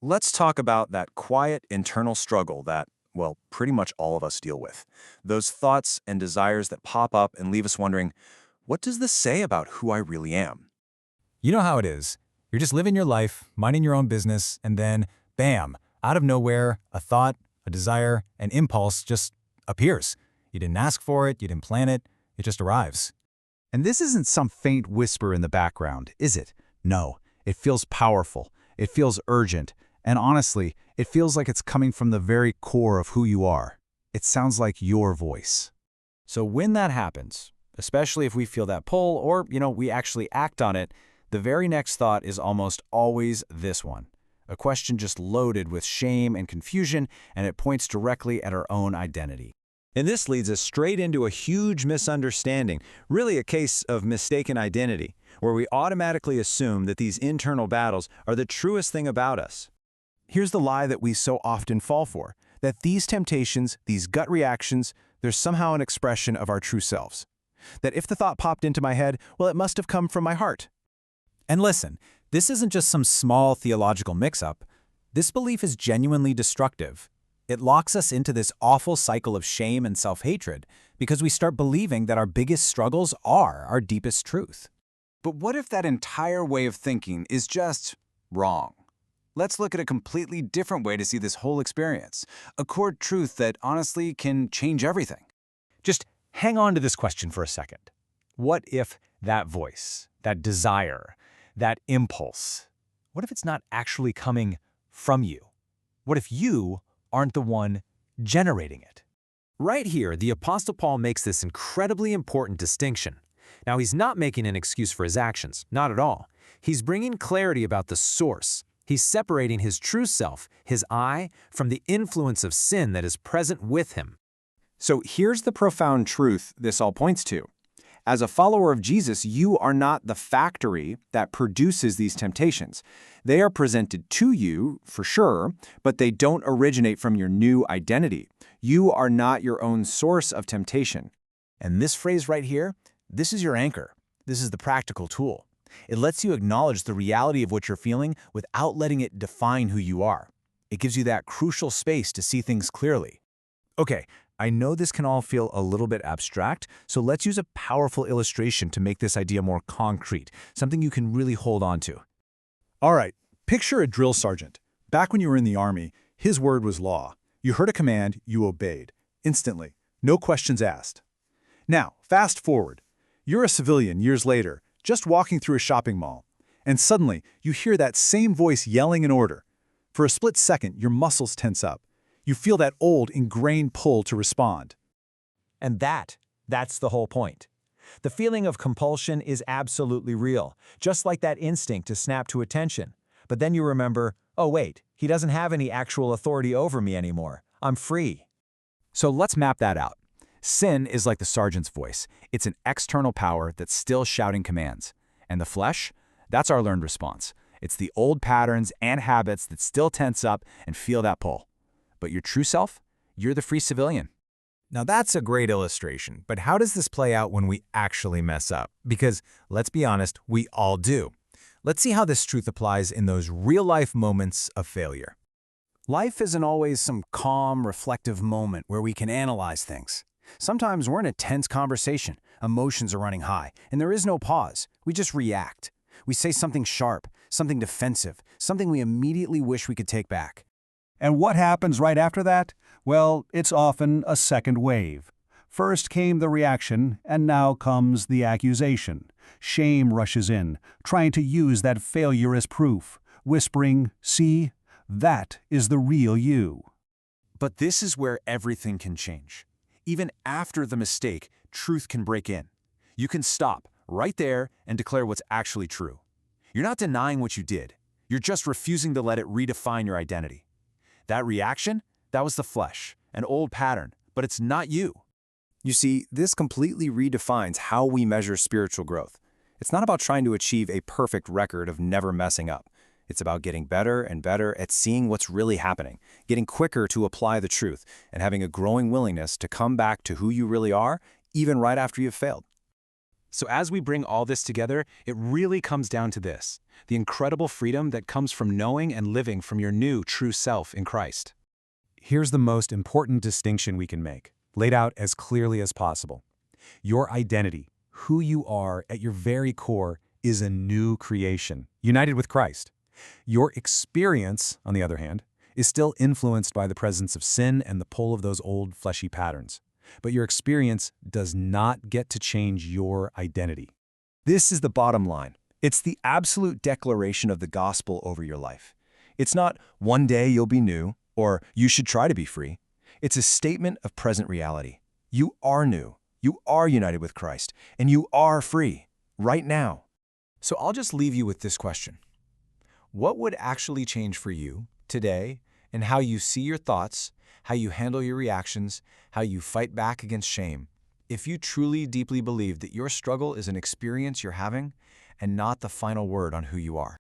Let's talk about that quiet internal struggle that, well, pretty much all of us deal with. Those thoughts and desires that pop up and leave us wondering, what does this say about who I really am? You know how it is. You're just living your life, minding your own business, and then, bam, out of nowhere, a thought, a desire, an impulse just appears. You didn't ask for it, you didn't plan it, it just arrives. And this isn't some faint whisper in the background, is it? No, it feels powerful, it feels urgent, and honestly, it feels like it's coming from the very core of who you are. It sounds like your voice. So when that happens, especially if we feel that pull or, we actually act on it, the very next thought is almost always this one. A question just loaded with shame and confusion, and it points directly at our own identity. And this leads us straight into a huge misunderstanding, really a case of mistaken identity, where we automatically assume that these internal battles are the truest thing about us. Here's the lie that we so often fall for, that these temptations, these gut reactions, they're somehow an expression of our true selves. That if the thought popped into my head, well, it must have come from my heart. And listen, this isn't just some small theological mix-up. This belief is genuinely destructive. It locks us into this awful cycle of shame and self-hatred because we start believing that our biggest struggles are our deepest truth. But what if that entire way of thinking is just wrong? Let's look at a completely different way to see this whole experience, a core truth that honestly can change everything. Just hang on to this question for a second. What if that voice, that desire, that impulse, what if it's not actually coming from you? What if you aren't the one generating it? Right here, the Apostle Paul makes this incredibly important distinction. Now, he's not making an excuse for his actions, not at all. He's bringing clarity about the source. He's separating his true self, his I, from the influence of sin that is present with him. So here's the profound truth this all points to. As a follower of Jesus, you are not the factory that produces these temptations. They are presented to you, for sure, but they don't originate from your new identity. You are not your own source of temptation. And this phrase right here, this is your anchor. This is the practical tool. It lets you acknowledge the reality of what you're feeling without letting it define who you are. It gives you that crucial space to see things clearly. Okay, I know this can all feel a little bit abstract, so let's use a powerful illustration to make this idea more concrete, something you can really hold on to. All right, picture a drill sergeant. Back when you were in the Army, his word was law. You heard a command, you obeyed. Instantly. No questions asked. Now, fast forward. You're a civilian years later, just walking through a shopping mall, and suddenly you hear that same voice yelling an order. For a split second, your muscles tense up. You feel that old, ingrained pull to respond. And that's the whole point. The feeling of compulsion is absolutely real, just like that instinct to snap to attention. But then you remember, oh wait, he doesn't have any actual authority over me anymore. I'm free. So let's map that out. Sin is like the sergeant's voice. It's an external power that's still shouting commands. And the flesh? That's our learned response. It's the old patterns and habits that still tense up and feel that pull. But your true self? You're the free civilian. Now that's a great illustration, but how does this play out when we actually mess up? Because, let's be honest, we all do. Let's see how this truth applies in those real-life moments of failure. Life isn't always some calm, reflective moment where we can analyze things. Sometimes we're in a tense conversation, emotions are running high, and there is no pause. We just react. We say something sharp, something defensive, something we immediately wish we could take back. And what happens right after that? Well, it's often a second wave. First came the reaction, and now comes the accusation. Shame rushes in, trying to use that failure as proof, whispering, "See, that is the real you." But this is where everything can change. Even after the mistake, truth can break in. You can stop right there and declare what's actually true. You're not denying what you did. You're just refusing to let it redefine your identity. That reaction, that was the flesh, an old pattern, but it's not you. You see, this completely redefines how we measure spiritual growth. It's not about trying to achieve a perfect record of never messing up. It's about getting better and better at seeing what's really happening, getting quicker to apply the truth, and having a growing willingness to come back to who you really are, even right after you've failed. So as we bring all this together, it really comes down to this: the incredible freedom that comes from knowing and living from your new true self in Christ. Here's the most important distinction we can make, laid out as clearly as possible. Your identity, who you are at your very core, is a new creation, united with Christ. Your experience, on the other hand, is still influenced by the presence of sin and the pull of those old fleshy patterns. But your experience does not get to change your identity. This is the bottom line. It's the absolute declaration of the gospel over your life. It's not one day you'll be new, or you should try to be free. It's a statement of present reality. You are new, you are united with Christ, and you are free, right now. So I'll just leave you with this question. What would actually change for you today in how you see your thoughts, how you handle your reactions, how you fight back against shame, if you truly deeply believe that your struggle is an experience you're having and not the final word on who you are?